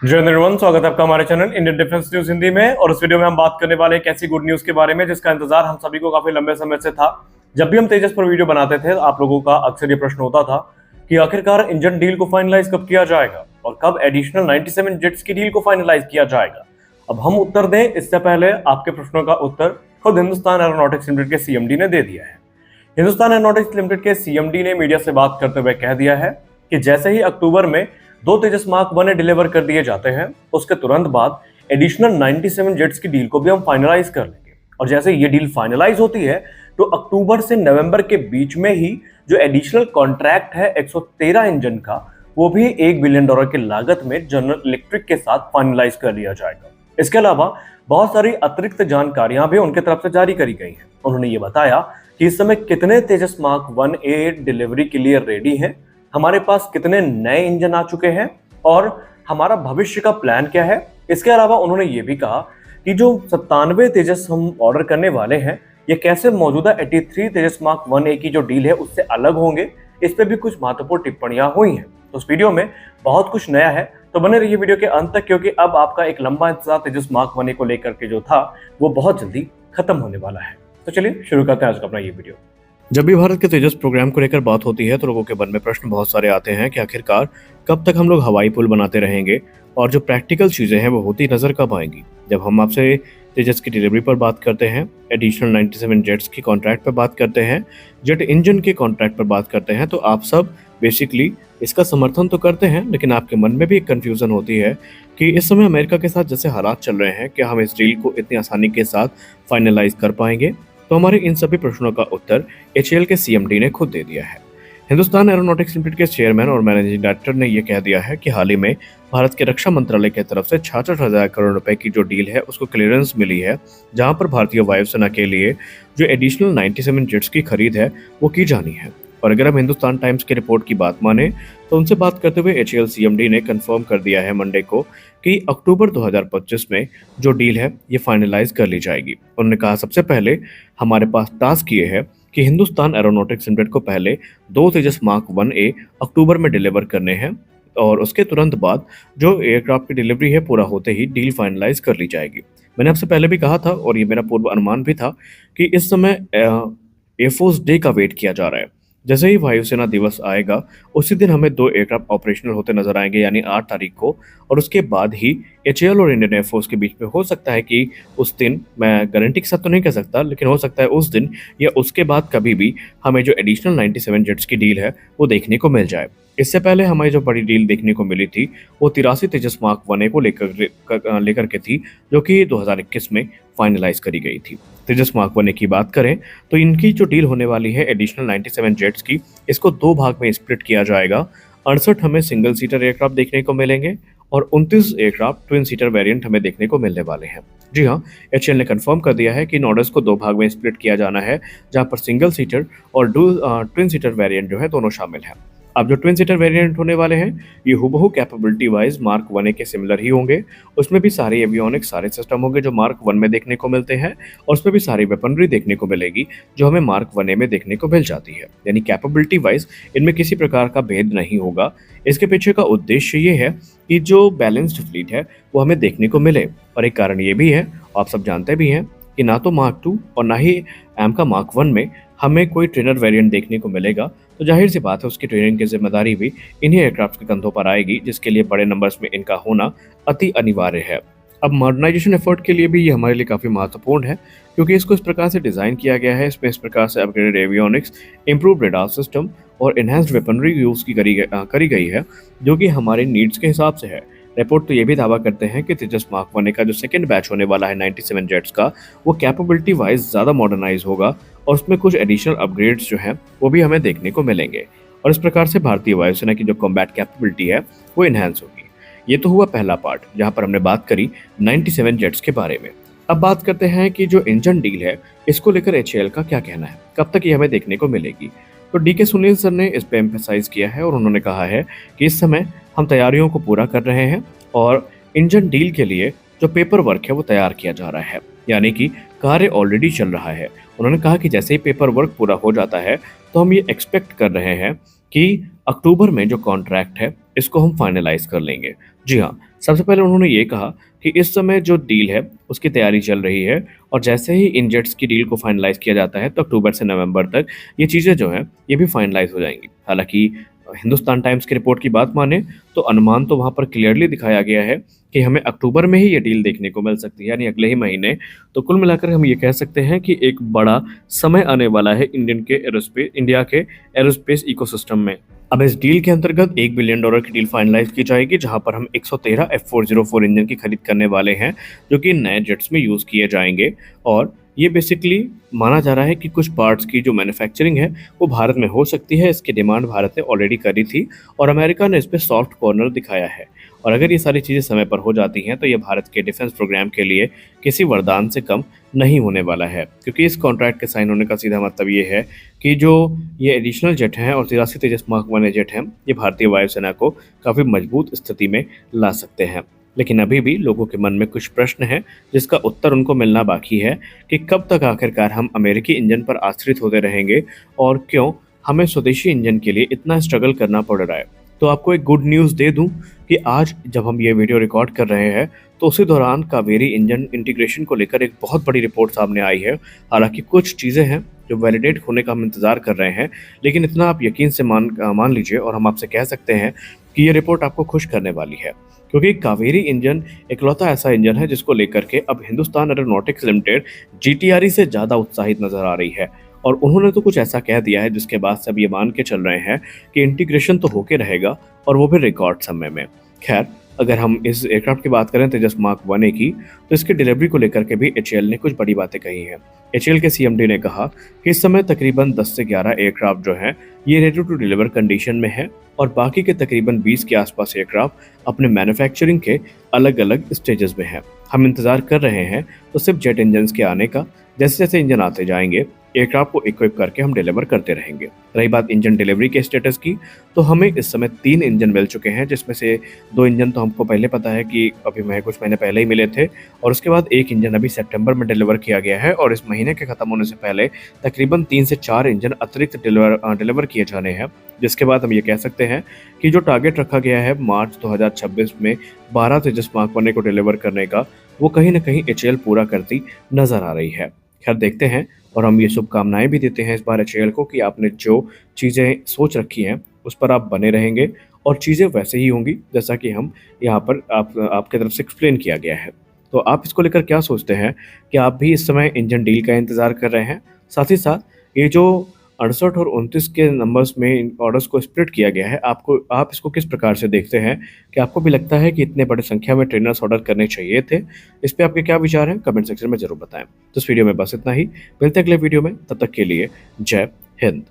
जय निर्वन, स्वागत है आपका हमारे channel Indian defence news Hindi में। और इस वीडियो में हम बात करने वाले एक ऐसी गुड न्यूज के बारे में जिसका इंतजार हम सभी को काफी लंबे समय से था। जब भी हम तेजस पर वीडियो बनाते थे, आप लोगों का अक्सर ये प्रश्न होता था कि आखिरकार इंजन डील को फाइनलाइज कब किया जाएगा और कब एडिशनल 97 जेट्स की डील को फाइनलाइज किया जाएगा। अब हम उत्तर दें इससे पहले आपके प्रश्नों का उत्तर खुद हिंदुस्तान एरोनॉटिक्स लिमिटेड के सीएमडी ने दे दिया है। हिंदुस्तान एरोनॉटिक्स लिमिटेड के सीएमडी ने मीडिया से बात करते हुए कह दिया है कि जैसे ही अक्टूबर में 2 तेजस मार्क 1 डिलीवर कर दिए जाते हैं, उसके तुरंत बाद एडिशनल 97 जेट्स की डील को भी हम फाइनलाइज कर लेंगे। और जैसे ये डील फाइनलाइज होती है तो अक्टूबर से नवंबर के बीच में ही जो एडिशनल कॉन्ट्रैक्ट है 113 इंजन का, वो भी $1 बिलियन की लागत में जनरल इलेक्ट्रिक के साथ फाइनलाइज कर लिया जाएगा। इसके अलावा बहुत सारी अतिरिक्त जानकारियां भी उनके तरफ से जारी करी गई हैं। उन्होंने ये बताया कि इस समय कितने तेजस मार्क 1A डिलीवरी के लिए रेडी हैं, हमारे पास कितने नए इंजन आ चुके हैं और हमारा भविष्य का प्लान क्या है। इसके अलावा उन्होंने ये भी कहा कि जो 97 तेजस हम ऑर्डर करने वाले हैं, ये कैसे मौजूदा 83 तेजस मार्क 1A की जो डील है उससे अलग होंगे। इस पे भी कुछ महत्वपूर्ण टिप्पणियां हुई हैं। तो इस वीडियो में बहुत कुछ नया है, तो बने रहिए वीडियो के अंत तक, क्योंकि अब आपका एक लंबा इंतजार तेजस मार्क 1A को लेकर के जो था वो बहुत जल्दी खत्म होने वाला है। तो चलिए शुरू करते हैं आज का अपना ये वीडियो। जब भी भारत के तेजस प्रोग्राम को लेकर बात होती है तो लोगों के मन में प्रश्न बहुत सारे आते हैं कि आखिरकार कब तक हम लोग हवाई पुल बनाते रहेंगे और जो प्रैक्टिकल चीज़ें हैं वो होती नज़र कब आएंगी। जब हम आपसे तेजस की डिलीवरी पर बात करते हैं, एडिशनल 97 जेट्स की कॉन्ट्रैक्ट पर बात करते हैं, जेट इंजन के कॉन्ट्रैक्ट पर बात करते हैं, तो आप सब बेसिकली इसका समर्थन तो करते हैं, लेकिन आपके मन में भी एक कन्फ्यूज़न होती है कि इस समय अमेरिका के साथ जैसे हालात चल रहे हैं, क्या हम इस डील को इतनी आसानी के साथ फाइनलाइज कर पाएंगे। तो हमारे इन सभी प्रश्नों का उत्तर एचएएल के सीएमडी ने खुद दे दिया है। हिंदुस्तान एरोनॉटिक्स लिमिटेड के चेयरमैन और मैनेजिंग डायरेक्टर ने यह कह दिया है कि हाल ही में भारत के रक्षा मंत्रालय की तरफ से 66,000 करोड़ रुपए की जो डील है उसको क्लियरेंस मिली है, जहां पर भारतीय वायुसेना के लिए जो एडिशनल 97 जेट्स की खरीद है वो की जानी है। और अगर हम हिंदुस्तान टाइम्स की रिपोर्ट की बात माने तो उनसे बात करते हुए एचएएल सीएमडी ने कंफर्म कर दिया है मंडे को कि अक्टूबर 2025 में जो डील है ये फाइनलाइज कर ली जाएगी। उन्होंने कहा सबसे पहले हमारे पास टास्क ये है कि हिंदुस्तान एरोनॉटिक्स लिमिटेड को पहले 2 तेजस मार्क 1A अक्टूबर में डिलीवर करने हैं और उसके तुरंत बाद जो एयरक्राफ्ट की डिलीवरी है पूरा होते ही डील फाइनलाइज कर ली जाएगी। मैंने आपसे पहले भी कहा था और ये मेरा पूर्व अनुमान भी था कि इस समय एयरफोर्स डे का वेट किया जा रहा है। जैसे ही वायुसेना दिवस आएगा उसी दिन हमें 2 एयरक्राफ्ट ऑपरेशनल होते नजर आएंगे, यानी 8 तारीख को, और उसके बाद ही एचएएल और इंडियन एयरफोर्स के बीच में हो सकता है कि उस दिन, मैं गारंटी के साथ तो नहीं कह सकता, लेकिन हो सकता है उस दिन या उसके बाद कभी भी हमें जो एडिशनल 97 जेट्स की डील है वो देखने को मिल जाए। इससे पहले हमें जो बड़ी डील देखने को मिली थी वो 83 तेजस मार्क 1A को लेकर के थी, जो कि 2021 में फाइनलाइज करी गई थी। तेजस मार्क 1A की बात करें तो इनकी जो डील होने वाली है एडिशनल 97 जेट्स की, इसको 2 भाग में स्प्लिट किया जाएगा। 68 हमें सिंगल सीटर एयरक्राफ्ट देखने को मिलेंगे और 29 एयरक्राफ्ट ट्विन सीटर वेरिएंट हमें देखने को मिलने वाले हैं। जी हाँ, एचएएल ने कंफर्म कर दिया है कि इन ऑर्डर्स को 2 भाग में स्प्लिट किया जाना है, जहां पर सिंगल सीटर और ट्विन सीटर वेरिएंट जो है दोनों शामिल हैं। अब जो ट्विन सीटर वेरिएंट होने वाले हैं ये हुबहू कैपेबिलिटी वाइज मार्क 1A के सिमिलर ही होंगे। उसमें भी सारे एवियोनिक्स, सारे सिस्टम होंगे जो मार्क 1 में देखने को मिलते हैं, और उसमें भी सारी वेपनरी देखने को मिलेगी जो हमें मार्क 1A में देखने को मिल जाती है। यानी कैपेबिलिटी वाइज इनमें किसी प्रकार का भेद नहीं होगा। इसके पीछे का उद्देश्य ये है कि जो बैलेंस्ड फ्लीट है वो हमें देखने को मिले, और एक कारण ये भी है, आप सब जानते भी हैं, कि ना तो मार्क 2 और ना ही एमका मार्क 1 में हमें कोई ट्रेनर वेरिएंट देखने को मिलेगा। तो जाहिर सी बात है उसकी ट्रेनिंग की जिम्मेदारी भी इन्हीं एयरक्राफ्ट के कंधों पर आएगी, जिसके लिए बड़े नंबर्स में इनका होना अति अनिवार्य है। अब मॉडर्नाइजेशन एफर्ट के लिए भी ये हमारे लिए काफ़ी महत्वपूर्ण है, क्योंकि इसको इस प्रकार से डिज़ाइन किया गया है, इसमें इस प्रकार से upgraded avionics, improve radar system और इन्हांस्ड वेपनरी यूज़ की करी गई है, जो कि हमारे नीड्स के हिसाब से है। रिपोर्ट तो ये भी दावा करते हैं कि तेजस मार्क 1A का जो सेकंड बैच होने वाला है 97 जेट्स का, वो कैपेबिलिटी वाइज ज़्यादा मॉडर्नाइज होगा और उसमें कुछ एडिशनल अपग्रेड्स जो हैं वो भी हमें देखने को मिलेंगे, और इस प्रकार से भारतीय वायुसेना की जो कॉम्बैट कैपेबिलिटी है वो इन्हांस होगी। ये तो हुआ पहला पार्ट, जहाँ पर हमने बात करी 97 जेट्स के बारे में। अब बात करते हैं कि जो इंजन डील है इसको लेकर एचएएल का क्या कहना है, कब तक ये हमें देखने को मिलेगी। तो डीके सुनील सर ने इस पर एम्फेसाइज किया है और उन्होंने कहा है कि इस समय हम तैयारियों को पूरा कर रहे हैं और इंजन डील के लिए जो पेपर वर्क है वो तैयार किया जा रहा है, यानी कि कार्य ऑलरेडी चल रहा है। उन्होंने कहा कि जैसे ही पेपर वर्क पूरा हो जाता है तो हम ये एक्सपेक्ट कर रहे हैं कि अक्टूबर में जो कॉन्ट्रैक्ट है इसको हम फाइनलाइज कर लेंगे। जी हाँ, सबसे पहले उन्होंने ये कहा कि इस समय जो डील है, उसकी तैयारी चल रही है और जैसे ही इन जेट्स की डील को फाइनलाइज़ किया जाता है, तो अक्टूबर से नवंबर तक ये चीज़ें जो हैं, ये भी फाइनलाइज़ हो जाएँगी। हालाँकि हिंदुस्तान टाइम्स की रिपोर्ट की बात माने, तो अनुमान तो वहाँ पर क्लियरली दिखाया गया है कि हमें अक्टूबर में ही ये डील देखने को मिल सकती है, यानी अगले ही महीने। तो कुल मिलाकर हम ये कह सकते हैं कि एक बड़ा समय आने वाला है इंडिया के एरोस्पेस इकोसिस्टम में। अब इस डील के अंतर्गत $1 बिलियन की डील फाइनलाइज की जाएगी, जहां पर हम 113 F404 इंजन की खरीद करने वाले हैं, जो कि नए जेट्स में यूज़ किए जाएंगे। और ये बेसिकली माना जा रहा है कि कुछ पार्ट्स की जो मैन्युफैक्चरिंग है, वो भारत में हो सकती है। इसकी डिमांड भारत ने ऑलरेडी करी थी और अमेरिका ने इस पे सॉफ्ट कॉर्नर दिखाया है। और अगर ये सारी चीज़ें समय पर हो जाती हैं, तो ये भारत के डिफेंस प्रोग्राम के लिए किसी वरदान से कम नहीं होने वाला है, क्योंकि इस कॉन्ट्रैक्ट के साइन होने का सीधा मतलब ये है कि जो ये एडिशनल जेट हैं और 83 तेजस मार्क 1 जेट हैं, ये भारतीय वायुसेना को काफ़ी मजबूत स्थिति में ला सकते हैं। लेकिन अभी भी लोगों के मन में कुछ प्रश्न हैं, जिसका उत्तर उनको मिलना बाकी है कि कब तक आखिरकार हम अमेरिकी इंजन पर आश्रित होते रहेंगे और क्यों हमें स्वदेशी इंजन के लिए इतना स्ट्रगल करना पड़ रहा है। तो आपको एक गुड न्यूज़ दे दूं कि आज जब हम ये वीडियो रिकॉर्ड कर रहे हैं, तो उसी दौरान कावेरी इंजन इंटीग्रेशन को लेकर एक बहुत बड़ी रिपोर्ट सामने आई है। हालांकि कुछ चीज़ें हैं जो वैलिडेट होने का हम इंतज़ार कर रहे हैं, लेकिन इतना आप यकीन से मान लीजिए और हम आपसे कह सकते हैं कि ये रिपोर्ट आपको खुश करने वाली है, क्योंकि कावेरी इंजन इकलौता ऐसा इंजन है जिसको लेकर के अब हिंदुस्तान एरोनॉटिक्स लिमिटेड जीटीआरई से ज़्यादा उत्साहित नजर आ रही है। और उन्होंने तो कुछ ऐसा कह दिया है जिसके बाद सब ये मान के चल रहे हैं कि इंटीग्रेशन तो होके रहेगा, और वो भी रिकॉर्ड समय में। खैर, अगर हम इस एयरक्राफ्ट की बात करें तेजस मार्क 1A की, तो इसकी डिलीवरी को लेकर के भी एचएएल ने कुछ बड़ी बातें कही हैं। एचएएल के सीएमडी ने कहा कि इस समय तकरीबन 10 से 11 एयरक्राफ्ट जो हैं, ये रेडी टू डिलीवर कंडीशन में है और बाकी के तकरीबन 20 के आसपास एयरक्राफ्ट अपने मैन्युफैक्चरिंग के अलग अलग स्टेजेस में हैं। हम इंतजार कर रहे हैं तो सिर्फ जेट इंजन के आने का। जैसे जैसे इंजन आते जाएंगे, एयरक्राफ्ट को इक्विप करके हम डिलीवर करते रहेंगे। रही बात इंजन डिलीवरी के स्टेटस की, तो हमें इस समय 3 इंजन मिल चुके हैं, जिसमें से 2 इंजन तो हमको पहले पता है कि अभी कुछ महीने पहले ही मिले थे, और उसके बाद 1 इंजन अभी सितंबर में डिलीवर किया गया है और इस महीने के खत्म होने से पहले तकरीबन 3 से 4 इंजन अतिरिक्त डिलीवर किए जाने हैं। जिसके बाद हम ये कह सकते हैं कि जो टारगेट रखा गया है मार्च 2026 में 12 तेजस मार्क 1 को डिलीवर करने का, वो कहीं ना कहीं एचएएल पूरा करती नजर आ रही है। खैर, देखते हैं, और हम ये शुभकामनाएं भी देते हैं इस बार एचएएल को कि आपने जो चीज़ें सोच रखी हैं उस पर आप बने रहेंगे और चीज़ें वैसे ही होंगी जैसा कि हम यहाँ पर आपके तरफ से एक्सप्लेन किया गया है। तो आप इसको लेकर क्या सोचते हैं? कि आप भी इस समय इंजन डील का इंतज़ार कर रहे हैं? साथ ही साथ ये जो 68 और 29 के नंबर्स में ऑर्डर्स को स्प्लिट किया गया है, आप इसको किस प्रकार से देखते हैं? कि आपको भी लगता है कि इतने बड़ी संख्या में ट्रेनर्स ऑर्डर करने चाहिए थे? इस पे आपके क्या विचार हैं? कमेंट सेक्शन में ज़रूर बताएं। तो इस वीडियो में बस इतना ही। मिलते हैं अगले वीडियो में, तब तक के लिए जय हिंद।